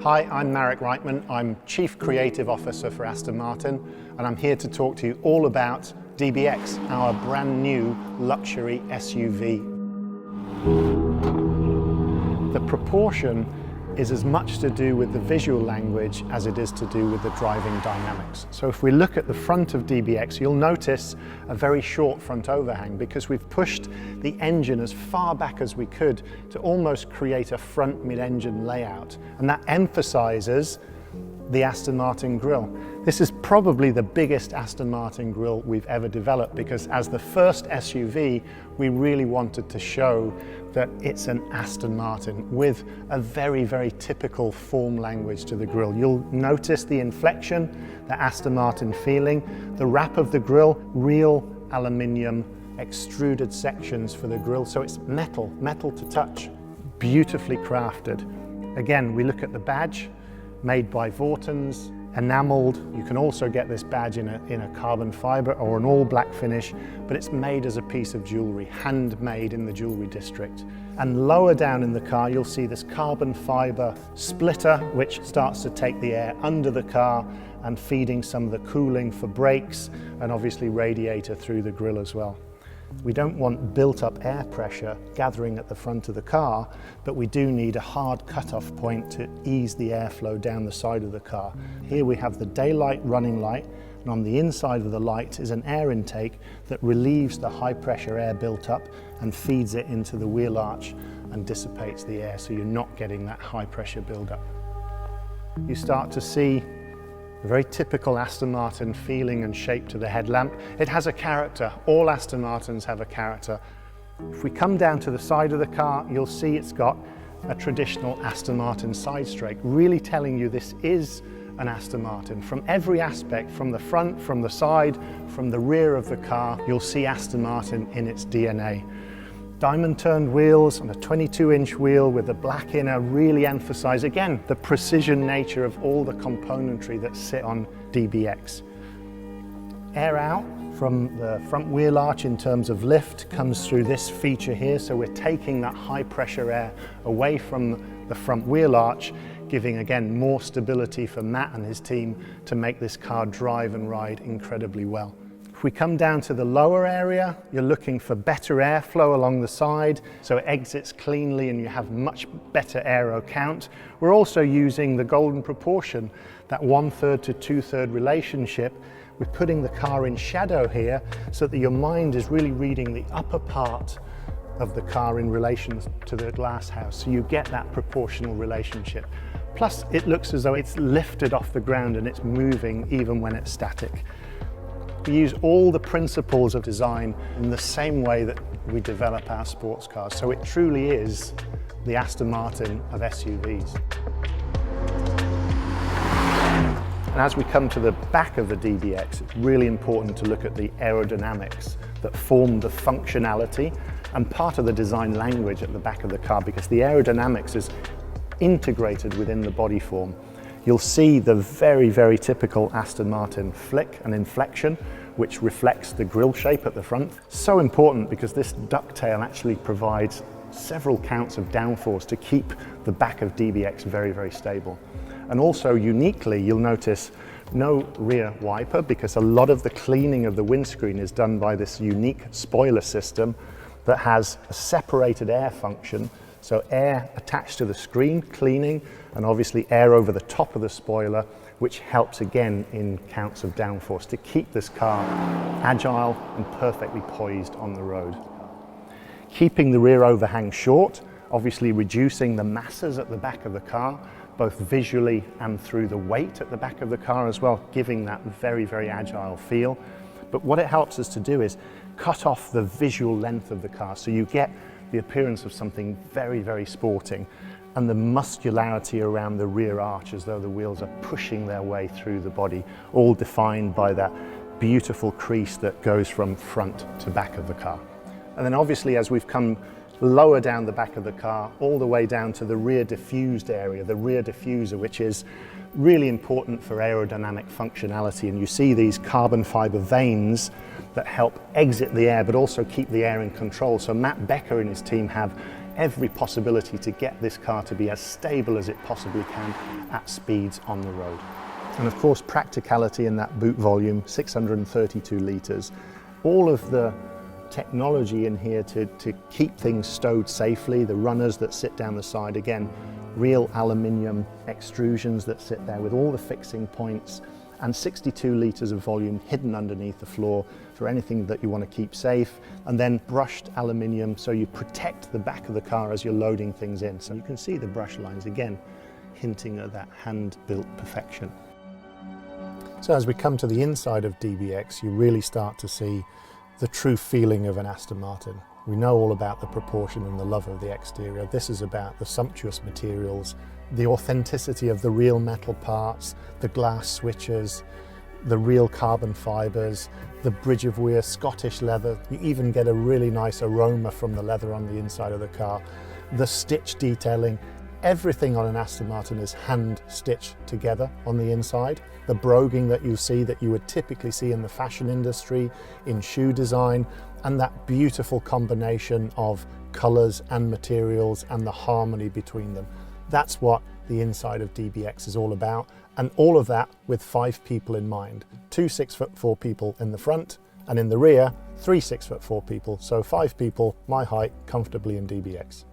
Hi, I'm Marek Reichman. I'm Chief Creative Officer for Aston Martin, and I'm here to talk to you all about DBX, our brand new luxury SUV. The proportion is as much to do with the visual language as it is to do with the driving dynamics. So if we look at the front of DBX, you'll notice a very short front overhang because we've pushed the engine as far back as we could to almost create a front mid-engine layout, and that emphasizes the Aston Martin grille. This is probably the biggest Aston Martin grille we've ever developed because as the first SUV, we really wanted to show that it's an Aston Martin with a very, very typical form language to the grille. You'll notice the inflection, the Aston Martin feeling, the wrap of the grille, real aluminium extruded sections for the grille, so it's metal to touch, beautifully crafted. Again, we look at the badge, made by Vortons, enameled. You can also get this badge in a carbon fiber or an all black finish, but it's made as a piece of jewelry, handmade in the jewelry district. And lower down in the car, you'll see this carbon fiber splitter, which starts to take the air under the car and feeding some of the cooling for brakes and obviously radiator through the grille as well. We don't want built-up air pressure gathering at the front of the car, but we do need a hard cut-off point to ease the airflow down the side of the car. Here we have the daylight running light, and on the inside of the light is an air intake that relieves the high-pressure air built up and feeds it into the wheel arch and dissipates the air, so you're not getting that high-pressure build-up. You start to see a very typical Aston Martin feeling and shape to the headlamp. It has a character. All Aston Martins have a character. If we come down to the side of the car, you'll see it's got a traditional Aston Martin side strake, really telling you this is an Aston Martin. From every aspect, from the front, from the side, from the rear of the car, you'll see Aston Martin in its DNA. Diamond turned wheels and a 22-inch wheel with a black inner really emphasize, again, the precision nature of all the componentry that sit on DBX. Air out from the front wheel arch in terms of lift comes through this feature here, so we're taking that high pressure air away from the front wheel arch, giving again more stability for Matt and his team to make this car drive and ride incredibly well. If we come down to the lower area, you're looking for better airflow along the side, so it exits cleanly and you have much better aero count. We're also using the golden proportion, that 1/3 to 2/3 relationship. We're putting the car in shadow here so that your mind is really reading the upper part of the car in relation to the glass house, so you get that proportional relationship. Plus, it looks as though it's lifted off the ground and it's moving even when it's static. We use all the principles of design in the same way that we develop our sports cars, so it truly is the Aston Martin of SUVs. And as we come to the back of the DBX, it's really important to look at the aerodynamics that form the functionality and part of the design language at the back of the car, because the aerodynamics is integrated within the body form. You'll see the very, very typical Aston Martin flick and inflection, which reflects the grille shape at the front. So important because this ducktail actually provides several counts of downforce to keep the back of DBX very, very stable. And also uniquely, you'll notice no rear wiper because a lot of the cleaning of the windscreen is done by this unique spoiler system that has a separated air function. So air attached to the screen, cleaning, and obviously air over the top of the spoiler, which helps again in counts of downforce to keep this car agile and perfectly poised on the road. Keeping the rear overhang short, obviously reducing the masses at the back of the car, both visually and through the weight at the back of the car as well, giving that very, very agile feel. But what it helps us to do is cut off the visual length of the car, so you get the appearance of something very, very sporting, and the muscularity around the rear arch as though the wheels are pushing their way through the body, all defined by that beautiful crease that goes from front to back of the car. And then obviously as we've come lower down the back of the car, all the way down to the rear diffused area, the rear diffuser, which is really important for aerodynamic functionality. And you see these carbon fiber vanes that help exit the air, but also keep the air in control. So Matt Becker and his team have every possibility to get this car to be as stable as it possibly can at speeds on the road. And of course, practicality in that boot volume, 632 litres. All of the technology in here to keep things stowed safely, the runners that sit down the side, again, real aluminium extrusions that sit there with all the fixing points, and 62 litres of volume hidden underneath the floor for anything that you want to keep safe, and then brushed aluminium so you protect the back of the car as you're loading things in. So you can see the brush lines again, hinting at that hand-built perfection. So as we come to the inside of DBX, you really start to see the true feeling of an Aston Martin. We know all about the proportion and the love of the exterior. This is about the sumptuous materials, the authenticity of the real metal parts, the glass switches, the real carbon fibres, the bridge of weir Scottish leather. You even get a really nice aroma from the leather on the inside of the car. The stitch detailing. Everything on an Aston Martin is hand stitched together on the inside. The broguing that you see that you would typically see in the fashion industry, in shoe design, and that beautiful combination of colours and materials and the harmony between them. That's what the inside of DBX is all about, and all of that with 5 people in mind. 2 6'4" people in the front, and in the rear, 3 6'4" people, so 5 people, my height, comfortably in DBX.